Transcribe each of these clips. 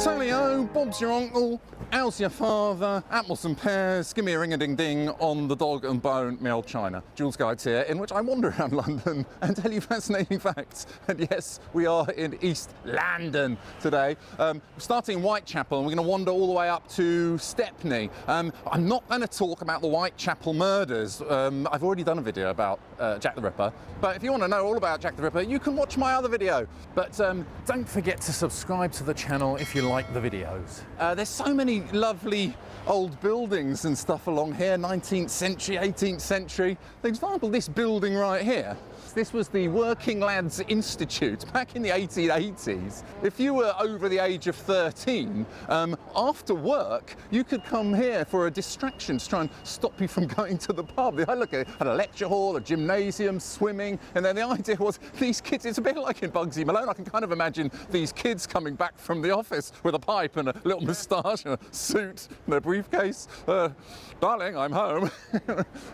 Tally-o, Bob's your uncle, how's your father, apples and pears, give me a ring-a-ding-ding on the dog and bone, me old china. Joolz Guides here, in which I wander around London and tell you fascinating facts. And yes, we are in East London today. We're starting in Whitechapel and we're going to wander all the way up to Stepney. I'm not going to talk about the Whitechapel murders. I've already done a video about Jack the Ripper. But if you want to know all about Jack the Ripper, you can watch my other video. But don't forget to subscribe to the channel if you like the videos. There's so many lovely old buildings and stuff along here, 19th century, 18th century. For example, this building right here. This was the Working Lads Institute back in the 1880s. If you were over the age of 13, after work, you could come here for a distraction to try and stop you from going to the pub. I look at it, had a lecture hall, a gymnasium, swimming, and then the idea was these kids, it's a bit like in Bugsy Malone, I can kind of imagine these kids coming back from the office with a pipe and a little moustache and a suit and a briefcase. Darling, I'm home.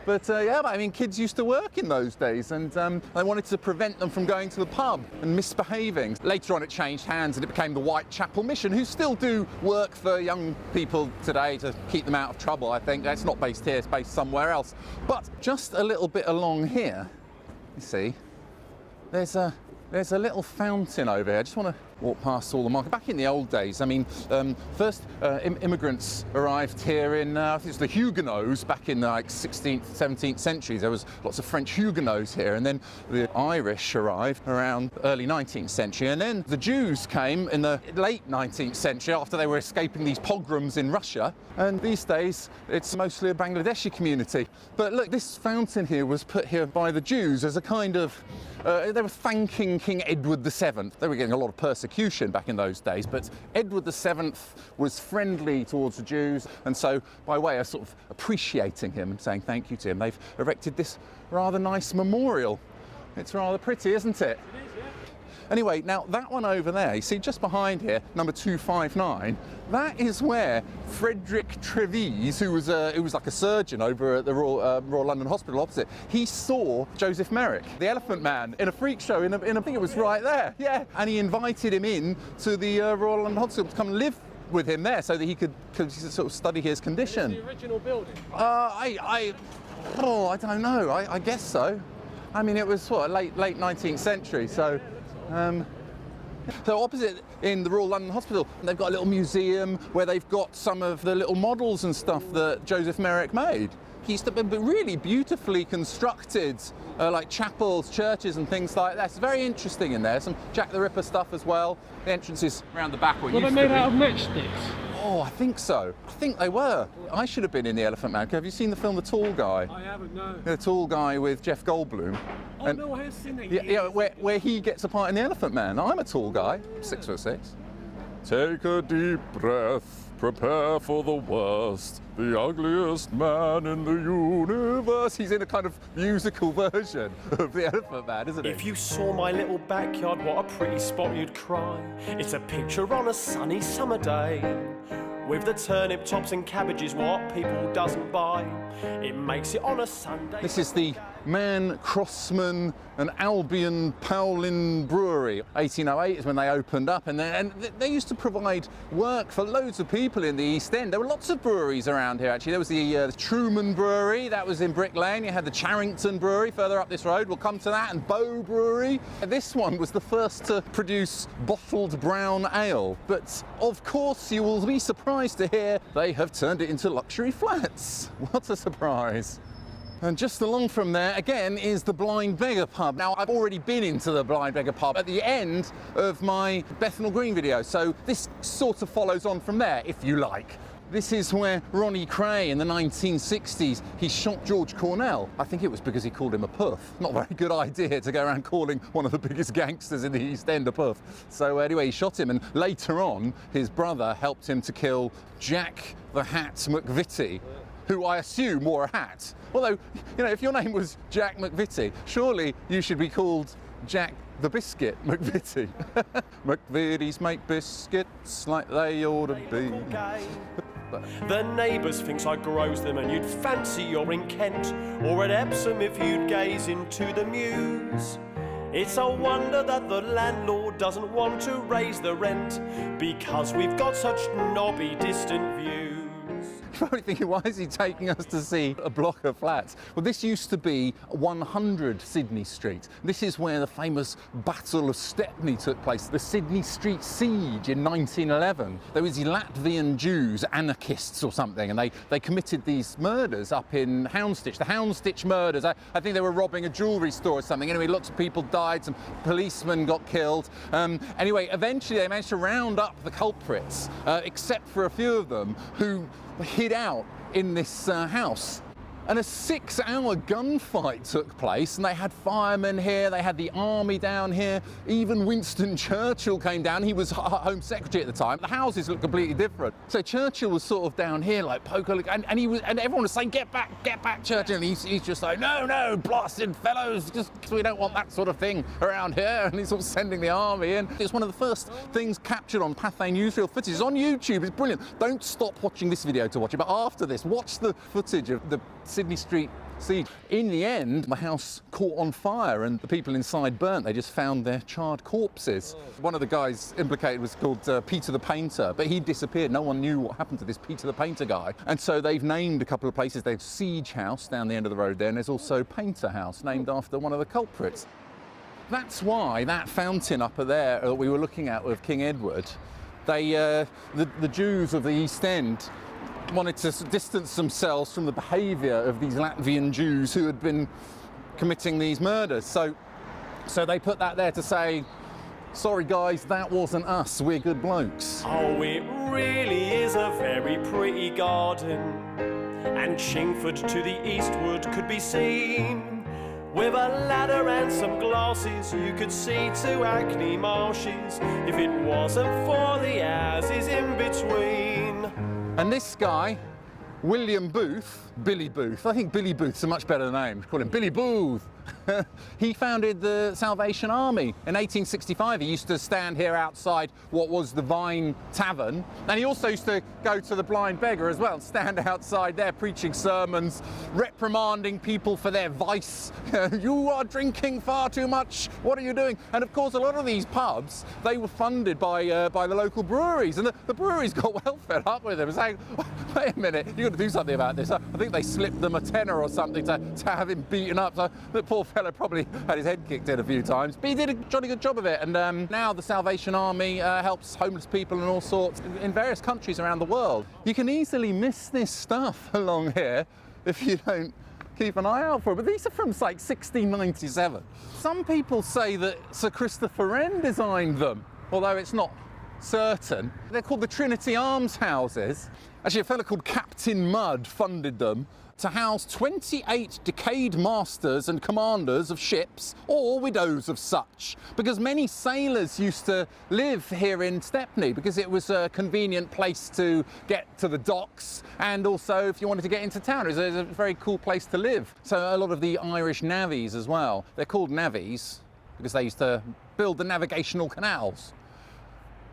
But yeah, I mean, kids used to work in those days, and they wanted to prevent them from going to the pub and misbehaving. Later on it changed hands and it became the Whitechapel Mission, who still do work for young people today to keep them out of trouble, I think. It's not based here, it's based somewhere else. But just a little bit along here, you see, there's a little fountain over here. I just want to walk past all the market. Back in the old days, I mean, first immigrants arrived here in, I think it's the Huguenots back in the 16th, 17th centuries. There was lots of French Huguenots here, and then the Irish arrived around early 19th century, and then the Jews came in the late 19th century after they were escaping these pogroms in Russia, and these days it's mostly a Bangladeshi community. But look, this fountain here was put here by the Jews as a kind of, they were thanking King Edward VII. They were getting a lot of persecution back in those days, but Edward VII was friendly towards the Jews, and so by way of sort of appreciating him and saying thank you to him, they've erected this rather nice memorial. It's rather pretty, isn't it? It is, yeah. Anyway, now that one over there, you see just behind here, number 259, that is where Frederick Treves, who was like a surgeon over at the Royal London Hospital opposite, he saw Joseph Merrick, the Elephant Man, in a freak show, I think it was right there, yeah. And he invited him in to the Royal London Hospital to come and live with him there so that he could sort of study his condition. Is this the original building? I don't know, I guess so. I mean, it was what, late 19th century, so. So opposite in the Royal London Hospital, they've got a little museum where they've got some of the little models and stuff that Joseph Merrick made. He used to be really beautifully constructed, like chapels, churches and things like that. It's very interesting in there. Some Jack the Ripper stuff as well. The entrance is around the back. Were they made out of matchsticks? Oh, I think so. I think they were. I should have been in The Elephant Man. Have you seen the film The Tall Guy? I haven't, no. The Tall Guy with Jeff Goldblum. Oh, and, no, I have seen that. Yeah, where he gets a part in The Elephant Man. I'm a tall guy, 6'6". Take a deep breath, prepare for the worst. The ugliest man in the universe. He's in a kind of musical version of The Elephant Man, isn't he? If you saw my little backyard, what a pretty spot you'd cry. It's a picture on a sunny summer day, with the turnip tops and cabbages what people doesn't buy. It makes it on a Sunday. This is the Man, Crossman and Albion Powlin Brewery. 1808 is when they opened up, and they used to provide work for loads of people in the East End. There were lots of breweries around here, actually. There was the Truman Brewery, that was in Brick Lane. You had the Charrington Brewery further up this road. We'll come to that, and Bow Brewery. This one was the first to produce bottled brown ale. But of course, you will be surprised to hear they have turned it into luxury flats. What a surprise. And just along from there, again, is the Blind Beggar pub. Now, I've already been into the Blind Beggar pub at the end of my Bethnal Green video, so this sort of follows on from there, if you like. This is where Ronnie Cray in the 1960s, he shot George Cornell. I think it was because he called him a puff. Not a very good idea to go around calling one of the biggest gangsters in the East End a puff. So anyway, he shot him, and later on, his brother helped him to kill Jack the Hat McVitie, who I assume wore a hat. Although, you know, if your name was Jack McVitie, surely you should be called Jack the Biscuit McVitie. McVitie's make biscuits like they ought to be. The neighbours thinks I grows them, and you'd fancy you're in Kent or at Epsom if you'd gaze into the mews. It's a wonder that the landlord doesn't want to raise the rent, because we've got such knobby distant views. You're probably thinking, why is he taking us to see a block of flats? Well, this used to be 100 Sydney Street. This is where the famous Battle of Stepney took place, the Sydney Street Siege in 1911. There was these Latvian Jews, anarchists or something, and they committed these murders up in Houndsditch. The Houndsditch murders, I think they were robbing a jewellery store or something. Anyway, lots of people died, some policemen got killed. Anyway, eventually they managed to round up the culprits, except for a few of them who hid out in this house. And a 6-hour gunfight took place, and they had firemen here, they had the army down here, even Winston Churchill came down. He was Home Secretary at the time. The houses looked completely different. So Churchill was sort of down here, like poker, and everyone was saying, get back, Churchill. And he's just like, no, blasted fellows, just we don't want that sort of thing around here. And he's sort of sending the army in. It's one of the first things captured on Pathé newsreel footage. It's on YouTube, it's brilliant. Don't stop watching this video to watch it, but after this, watch the footage of the Sydney Street Siege. In the end, the house caught on fire and the people inside burnt. They just found their charred corpses. One of the guys implicated was called Peter the Painter, but he disappeared. No one knew what happened to this Peter the Painter guy. And so they've named a couple of places. There's Siege House down the end of the road there, and there's also Painter House, named after one of the culprits. That's why that fountain up there that we were looking at with King Edward, the Jews of the East End wanted to distance themselves from the behaviour of these Latvian Jews who had been committing these murders. So they put that there to say, sorry guys, that wasn't us, we're good blokes. Oh, it really is a very pretty garden, and Chingford to the eastward could be seen. With a ladder and some glasses, you could see to Hackney Marshes, if it wasn't for the houses in between. And this guy, William Booth, Billy Booth, I think Billy Booth's a much better name, call him Billy Booth. He founded the Salvation Army. In 1865, he used to stand here outside what was the Vine Tavern. And he also used to go to the Blind Beggar as well, and stand outside there preaching sermons, reprimanding people for their vice. You are drinking far too much, what are you doing? And of course, a lot of these pubs, they were funded by the local breweries. And the breweries got well fed up with him, saying, wait a minute, you've got to do something about this. I think they slipped them a tenner or something to have him beaten up. So the poor fellow probably had his head kicked in a few times, but he did a jolly good job of it. And now the Salvation Army helps homeless people and all sorts in various countries around the world. You can easily miss this stuff along here if you don't keep an eye out for it. But these are from like 1697. Some people say that Sir Christopher Wren designed them, although it's not certain. They're called the Trinity Almshouses. Actually, a fellow called Captain Mudd funded them to house 28 decayed masters and commanders of ships, or widows of such, because many sailors used to live here in Stepney because it was a convenient place to get to the docks, and also if you wanted to get into town, it was a very cool place to live. So a lot of the Irish navvies as well, they're called navvies because they used to build the navigational canals.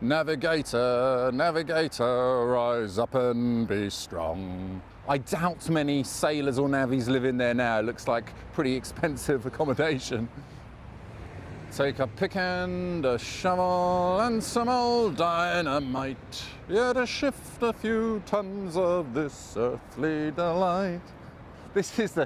Navigator, navigator, rise up and be strong. I doubt many sailors or navvies live in there now. It looks like pretty expensive accommodation. Take a pick and a shovel and some old dynamite, yeah, to shift a few tons of this earthly delight. This is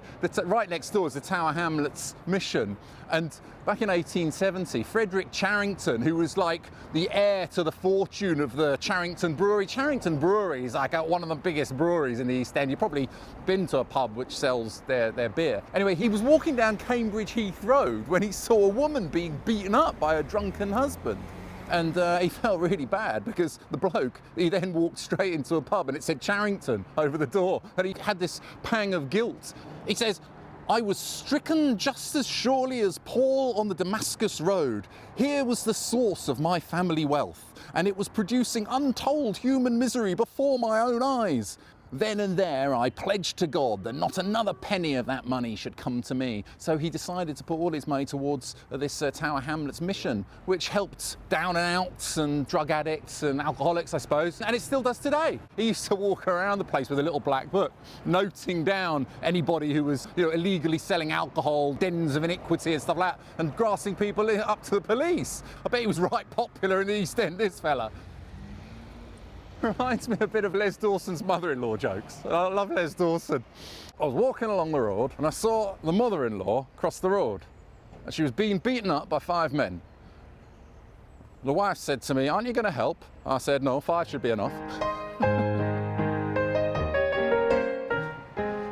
right next door is the Tower Hamlets mission. And back in 1870, Frederick Charrington, who was like the heir to the fortune of the Charrington Brewery. Charrington Brewery is like one of the biggest breweries in the East End. You've probably been to a pub which sells their beer. Anyway, he was walking down Cambridge Heath Road when he saw a woman being beaten up by a drunken husband. And he felt really bad because the bloke, he then walked straight into a pub and it said Charrington over the door. And he had this pang of guilt. He says, I was stricken just as surely as Paul on the Damascus road. Here was the source of my family wealth, and it was producing untold human misery before my own eyes. Then and there, I pledged to God that not another penny of that money should come to me. So he decided to put all his money towards this Tower Hamlets mission, which helped down and outs and drug addicts and alcoholics, I suppose. And it still does today. He used to walk around the place with a little black book, noting down anybody who was, illegally selling alcohol, dens of iniquity and stuff like that, and grassing people up to the police. I bet he was right popular in the East End, this fella. Reminds me a bit of Les Dawson's mother-in-law jokes. I love Les Dawson. I was walking along the road and I saw the mother-in-law cross the road. And she was being beaten up by 5 men. The wife said to me, "Aren't you going to help?" I said, "No, 5 should be enough."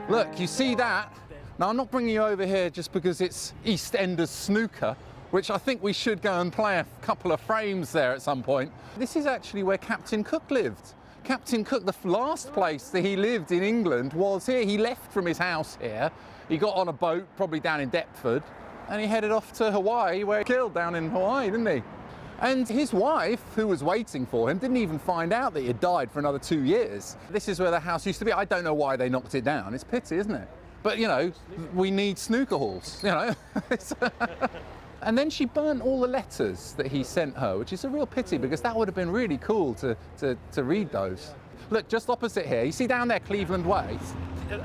Look, you see that? Now, I'm not bringing you over here just because it's EastEnders snooker, which I think we should go and play a couple of frames there at some point. This is actually where Captain Cook lived. Captain Cook, the last place that he lived in England was here. He left from his house here. He got on a boat, probably down in Deptford, and he headed off to Hawaii, where he killed down in Hawaii, didn't he? And his wife, who was waiting for him, didn't even find out that he had died for another 2 years. This is where the house used to be. I don't know why they knocked it down. It's a pity, isn't it? But, we need snooker halls, And then she burnt all the letters that he sent her, which is a real pity because that would have been really cool to read those. Look, just opposite here, you see down there Cleveland Way?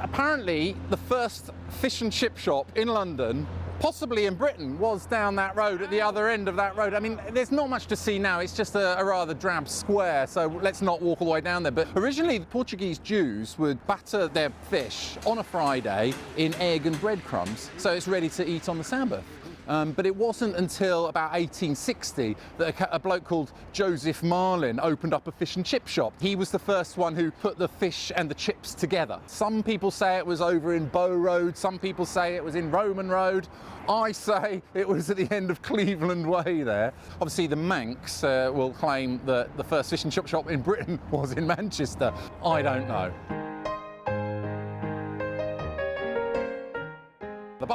Apparently, the first fish and chip shop in London, possibly in Britain, was down that road, at the other end of that road. I mean, there's not much to see now, it's just a rather drab square, so let's not walk all the way down there. But originally, the Portuguese Jews would batter their fish on a Friday in egg and breadcrumbs, so it's ready to eat on the Sabbath. But it wasn't until about 1860 that a bloke called Joseph Marlin opened up a fish and chip shop. He was the first one who put the fish and the chips together. Some people say it was over in Bow Road, some people say it was in Roman Road. I say it was at the end of Cleveland Way there. Obviously the Manx will claim that the first fish and chip shop in Britain was in Manchester. I don't know.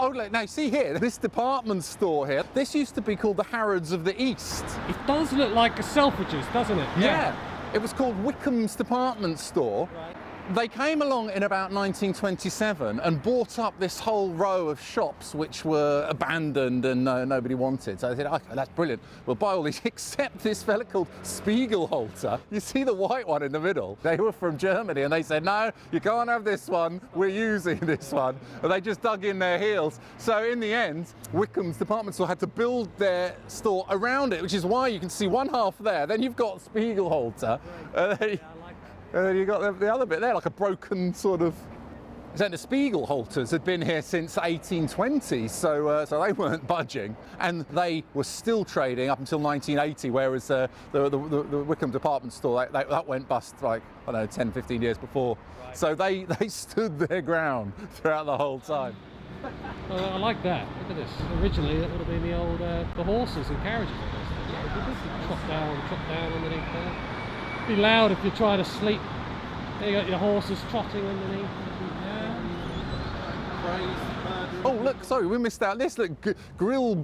Oh, look, now see here, this department store here, this used to be called the Harrods of the East. It does look like a Selfridges, doesn't it? Yeah. It was called Wickham's Department Store. Right. They came along in about 1927 and bought up this whole row of shops which were abandoned and nobody wanted. So I said, okay, that's brilliant. We'll buy all these, except this fella called Spiegelhalter. You see the white one in the middle? They were from Germany and they said, no, you can't have this one. We're using this one. And they just dug in their heels. So in the end, Wickham's Department Store had to build their store around it, which is why you can see one half there. Then you've got Spiegelhalter. And then you got the other bit there, like a broken sort of. The Spiegelhalters had been here since 1820, so they weren't budging, and they were still trading up until 1980. Whereas the Wickham department store that went bust like 10, 15 years before. Right. So they stood their ground throughout the whole time. I like that. Look at this. Originally, that would have been the old the horses and carriages. Trot down underneath there. Be loud if you try to sleep. There you got your horses trotting underneath. Oh look, sorry, we missed out this. Look, Grill's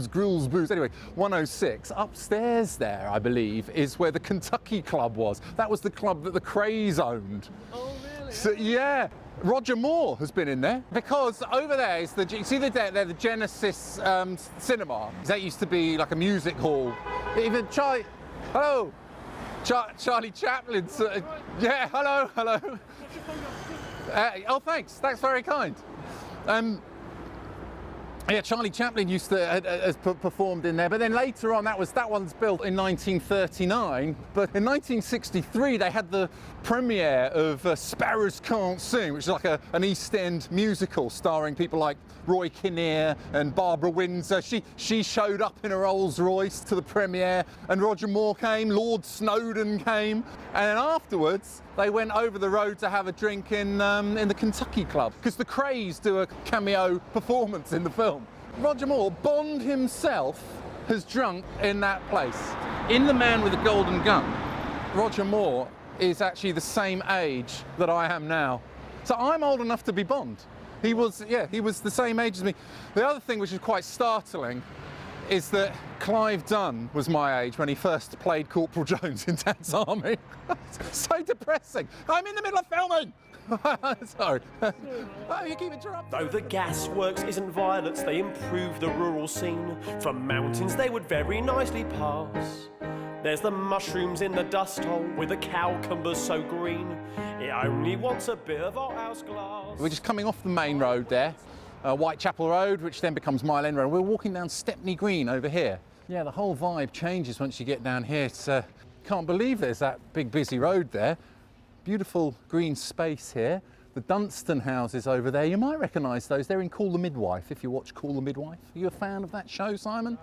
Booze. Anyway, 106 upstairs there, I believe, is where the Kentucky Club was. That was the club that the Krays owned. Oh really? So yeah. Roger Moore has been in there because over there is you see the Genesis cinema. That used to be like a music hall. Even Charlie Chaplin. Yeah, hello. Oh, thanks. That's very kind. Yeah, Charlie Chaplin used to has performed in there, but then later on that one's built in 1939. But in 1963 they had the premiere of Sparrows Can't Sing, which is like an East End musical starring people like Roy Kinnear and Barbara Windsor. She showed up in a Rolls Royce to the premiere, and Roger Moore came, Lord Snowdon came, and then afterwards they went over the road to have a drink in the Kentucky Club because the Krays do a cameo performance in the film. Roger Moore, Bond himself, has drunk in that place. In The Man with the Golden Gun, Roger Moore is actually the same age that I am now. So I'm old enough to be Bond. He was the same age as me. The other thing which is quite startling is that Clive Dunn was my age when he first played Corporal Jones in Dad's Army. So depressing. I'm in the middle of filming. Sorry. Oh, you keep interrupting. Though the gasworks isn't violets, they improve the rural scene. From mountains they would very nicely pass. There's the mushrooms in the dust hole with the cowcumbers so green. It only wants a bit of hothouse glass. We're just coming off the main road there, Whitechapel Road, which then becomes Mile End Road. We're walking down Stepney Green over here. Yeah, the whole vibe changes once you get down here. It's can't believe there's that big busy road there. Beautiful green space here. The Dunstan houses over there, you might recognise those. They're in Call the Midwife, if you watch Call the Midwife. Are you a fan of that show, Simon?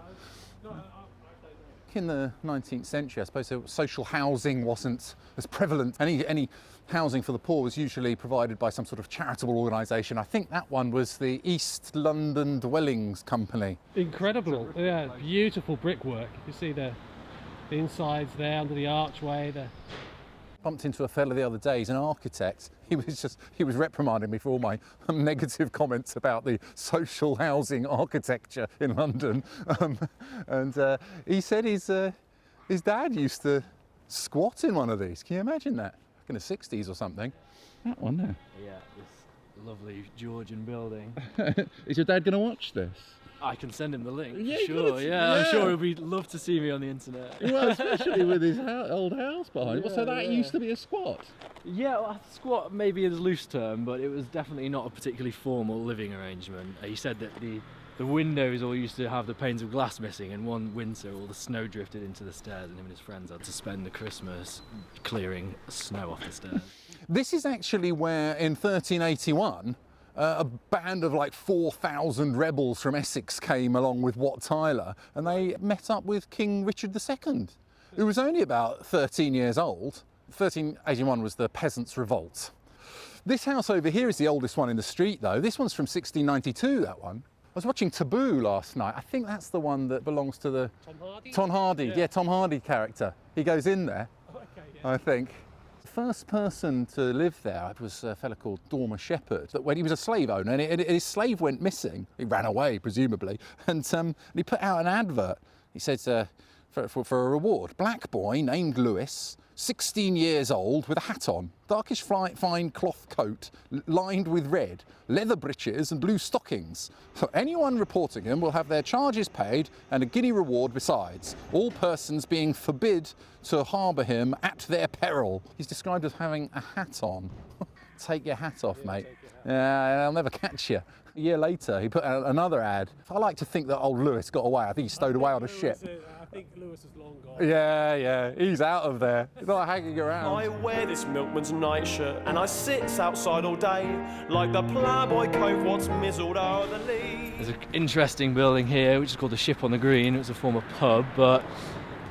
In the 19th century, I suppose social housing wasn't as prevalent. Any housing for the poor was usually provided by some sort of charitable organisation. I think that one was the East London Dwellings Company. Incredible, yeah, beautiful brickwork. You see the insides there under the archway. Bumped into a fella the other day, he's an architect. He was reprimanding me for all my negative comments about the social housing architecture in London. He said his dad used to squat in one of these. Can you imagine that? Back in the 60s or something. That one there. Yeah, this lovely Georgian building. Is your dad going to watch this? I can send him the link, Yeah, for sure. yeah. I'm sure he'd love to see me on the internet. Well, especially with his old house behind. Yeah, So that yeah. used to be a squat. Yeah, well, squat maybe is a loose term, but it was definitely not a particularly formal living arrangement. He said that the windows all used to have the panes of glass missing, and one winter all the snow drifted into the stairs, and him and his friends had to spend the Christmas clearing snow off the stairs. This is actually where, in 1381, a band of like 4,000 rebels from Essex came along with Wat Tyler, and they met up with King Richard II, who was only about 13 years old. 1381 was the Peasants' Revolt. This house over here is the oldest one in the street, though. This one's from 1692, that one. I was watching Taboo last night. I think that's the one that belongs to the... Tom Hardy? Tom Hardy, yeah, Tom Hardy character. He goes in there, Okay, yeah. I think. The first person to live there was a fella called Dormer Shepherd. That when he was a slave owner, and his slave went missing. He ran away, presumably, and he put out an advert. He said for a reward, black boy named Lewis, 16 years old, with a hat on, darkish fine cloth coat lined with red, leather breeches and blue stockings. So anyone reporting him will have their charges paid and a guinea reward besides, all persons being forbid to harbour him at their peril. He's described as having a hat on. Take your hat off, mate. Yeah, I'll never catch you. A year later, he put out another ad. I like to think that old Lewis got away. I think he stowed away on a ship. I think Lewis is long gone. Yeah, he's out of there. He's not hanging around. I wear this milkman's nightshirt and I sits outside all day like the ploughboy cove what's mizzled o'er the lea. There's an interesting building here, which is called the Ship on the Green. It was a former pub, but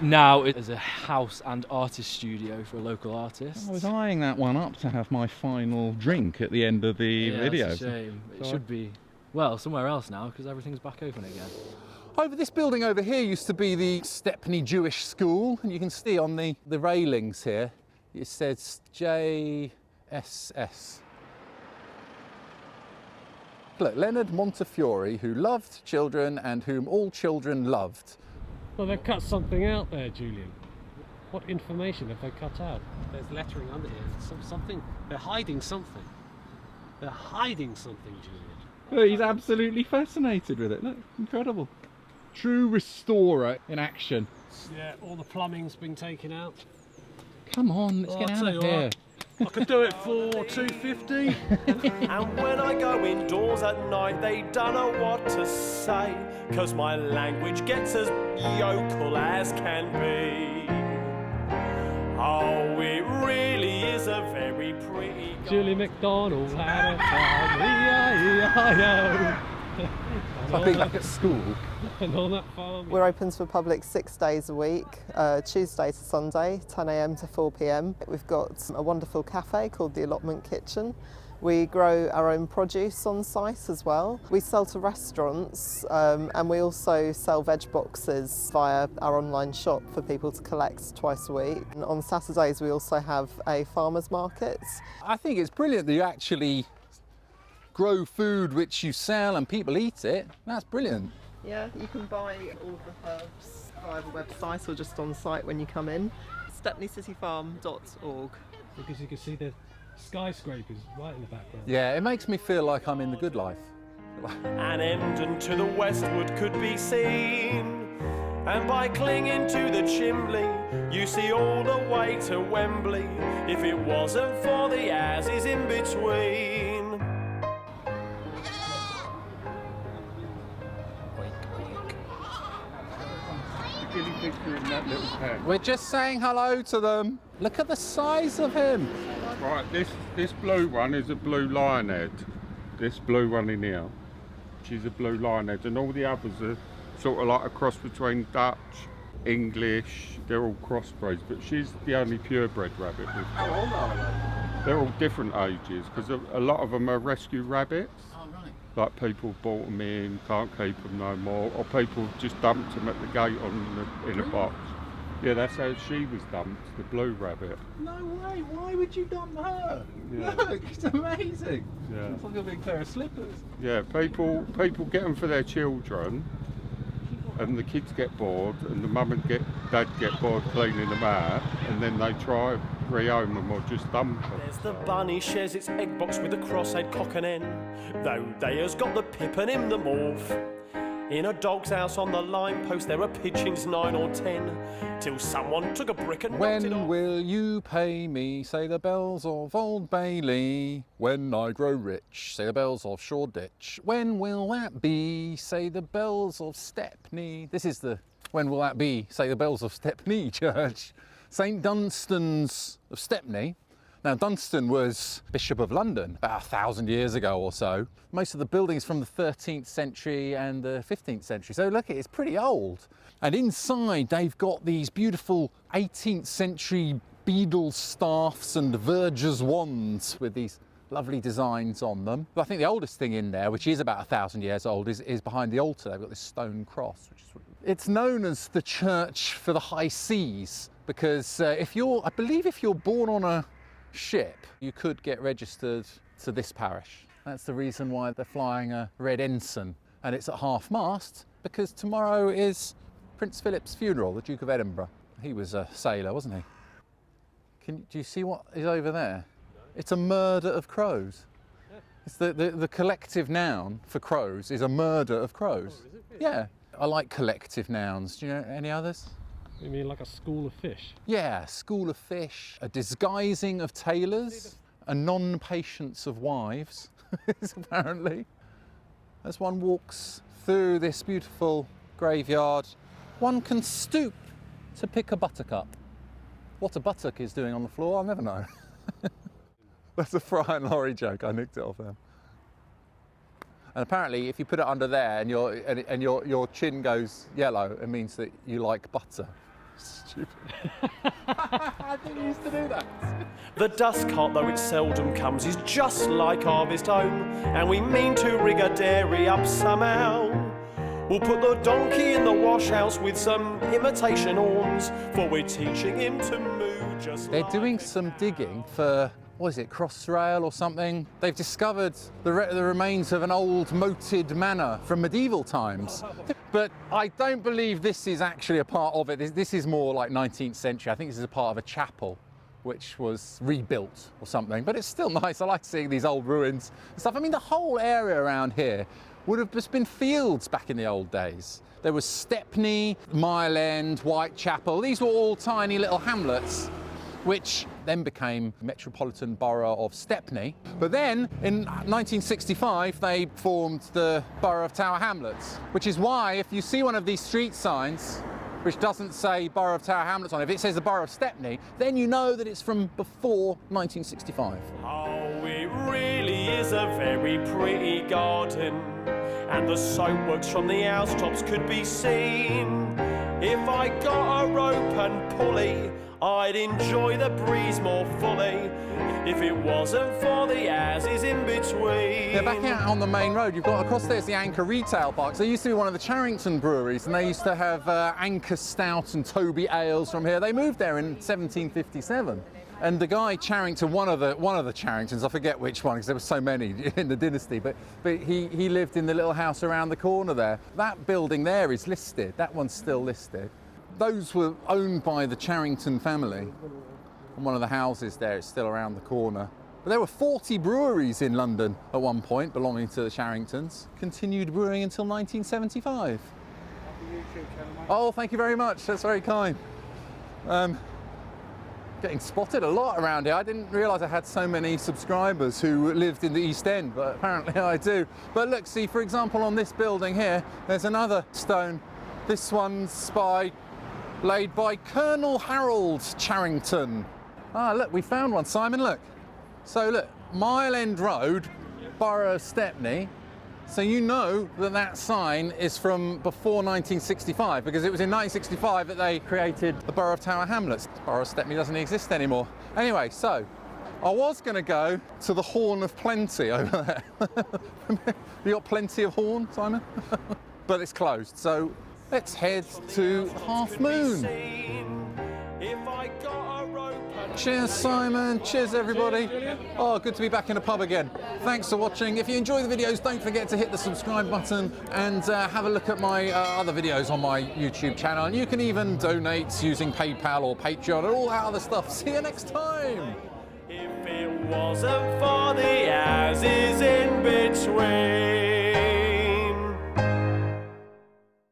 now it is a house and artist studio for a local artist. I was eyeing that one up to have my final drink at the end of the video. It's a shame. It should be, well, somewhere else now because everything's back open again. Over this building over here used to be the Stepney Jewish School, and you can see on the railings here it says JSS. Look, Leonard Montefiore, who loved children and whom all children loved. Well, they've cut something out there, Julian. What information have they cut out? There's lettering under here. Something. They're hiding something. They're hiding something, Julian. Look, he's absolutely fascinated with it. Look, incredible. True restorer in action. Yeah, all the plumbing's been taken out. Come on, let's get out of here. I could do it for $2.50. And when I go indoors at night, they don't know what to say, 'cause my language gets as yokel as can be. Oh, it really is a very pretty Julie MacDonald had a farm, I've been back at school. and on that farm. We're open to the public 6 days a week, Tuesday to Sunday, 10 a.m. to 4 p.m. We've got a wonderful cafe called the Allotment Kitchen. We grow our own produce on site as well. We sell to restaurants and we also sell veg boxes via our online shop for people to collect twice a week. And on Saturdays we also have a farmers market. I think it's brilliant that you actually grow food which you sell and people eat it. That's brilliant. Yeah, you can buy all of the herbs via the website or just on site when you come in. StepneyCityFarm.org. Because you can see the skyscrapers right in the background. Yeah, it makes me feel like I'm in the good life. An Endon to the westward could be seen, and by clinging to the chimney, you see all the way to Wembley, if it wasn't for the houses in between. Guinea pigs are in that little pen. We're just saying hello to them. Look at the size of him. Right, this blue one is a blue lionhead. This blue one in here, she's a blue lionhead, and all the others are sort of like a cross between Dutch, English. They're all crossbreds, but she's the only purebred rabbit we've got. How old are they? They're all different ages because a lot of them are rescue rabbits. Oh, right. Like people bought them in, can't keep them no more, or people just dumped them at the gate in a box. Yeah, that's how she was dumped, the blue rabbit. No way, why would you dump her? Yeah. Look, it's amazing. Yeah. It's like a big pair of slippers. Yeah, people get them for their children, and the kids get bored, and the mum and dad get bored cleaning them out, and then they try rehome them or just dump them. There's the bunny shares its egg box with the cross-eyed cock and hen, though they has got the pip and him the morph. In a dog's house on the line post there are pigeons 9 or 10, till someone took a brick and knocked it When off. will you pay me, say the bells of Old Bailey? When I grow rich, say the bells of Shoreditch. When will that be, say the bells of Stepney? This is the when will that be, say the bells of Stepney Church. St Dunstan's of Stepney. Now, Dunstan was Bishop of London about 1,000 years ago or so. Most of the buildings from the 13th century and the 15th century. So look, it's pretty old. And inside they've got these beautiful 18th century beadle staffs and verger's wands with these lovely designs on them. But I think the oldest thing in there, which is about 1,000 years old, is behind the altar. They've got this stone cross. It's known as the Church for the High Seas because I believe if you're born on a ship, you could get registered to this parish. That's the reason why they're flying a red ensign, and it's at half-mast because tomorrow is Prince Philip's funeral, the Duke of Edinburgh. He was a sailor, wasn't he? Do you see what is over there? It's a murder of crows. It's the collective noun for crows is a murder of crows. Oh, is it? Yeah, I like collective nouns. Do you know any others? You mean like a school of fish? Yeah, school of fish, a disguising of tailors, a non-patience of wives, apparently. As one walks through this beautiful graveyard, one can stoop to pick a buttercup. What a buttock is doing on the floor, I'll never know. That's a Fry and Laurie joke, I nicked it off them. And apparently, if you put it under there and your chin goes yellow, it means that you like butter. Stupid. I didn't used to do that. The dust cart, though it seldom comes, is just like Harvest Home, and we mean to rig a dairy up somehow. We'll put the donkey in the wash house with some imitation horns, for we're teaching him to moo just They're like doing some digging for, what is it, Crossrail or something? They've discovered the remains of an old moated manor from medieval times. But I don't believe this is actually a part of it. This is more like 19th century. I think this is a part of a chapel which was rebuilt or something. But it's still nice. I like seeing these old ruins and stuff. I mean, the whole area around here would have just been fields back in the old days. There was Stepney, Mile End, Whitechapel. These were all tiny little hamlets which then became Metropolitan Borough of Stepney. But then, in 1965, they formed the Borough of Tower Hamlets, which is why, if you see one of these street signs, which doesn't say Borough of Tower Hamlets on it, if it says the Borough of Stepney, then you know that it's from before 1965. Oh, it really is a very pretty garden, and the soapworks from the housetops could be seen. If I got a rope and pulley, I'd enjoy the breeze more fully if it wasn't for the as-is in between. Yeah, back out on the main road, you've got across there's the Anchor Retail Park. So they used to be one of the Charrington breweries, and they used to have Anchor Stout and Toby ales from here. They moved there in 1757. And the guy Charrington, one of the Charringtons, I forget which one because there were so many in the dynasty, but he lived in the little house around the corner there. That building there is listed. That one's still listed. Those were owned by the Charrington family. And one of the houses there is still around the corner. But there were 40 breweries in London at one point belonging to the Charringtons. Continued brewing until 1975. Oh, thank you very much. That's very kind. Getting spotted a lot around here. I didn't realise I had so many subscribers who lived in the East End, but apparently I do. But look, see, for example, on this building here, there's another stone. This one's laid by Colonel Harold Charrington. Ah, look, we found one, Simon, look. So look, Mile End Road, Borough of Stepney. So you know that that sign is from before 1965, because it was in 1965 that they created the Borough of Tower Hamlets. Borough of Stepney doesn't exist anymore. Anyway, so I was going to go to the Horn of Plenty over there. You got plenty of horn, Simon? But it's closed, so let's head to Half Moon. Cheers, Simon. Cheers, everybody. Oh, good to be back in a pub again. Thanks for watching. If you enjoy the videos, don't forget to hit the subscribe button and have a look at my other videos on my YouTube channel. And you can even donate using PayPal or Patreon and all that other stuff. See you next time. If it wasn't for the as-is in between.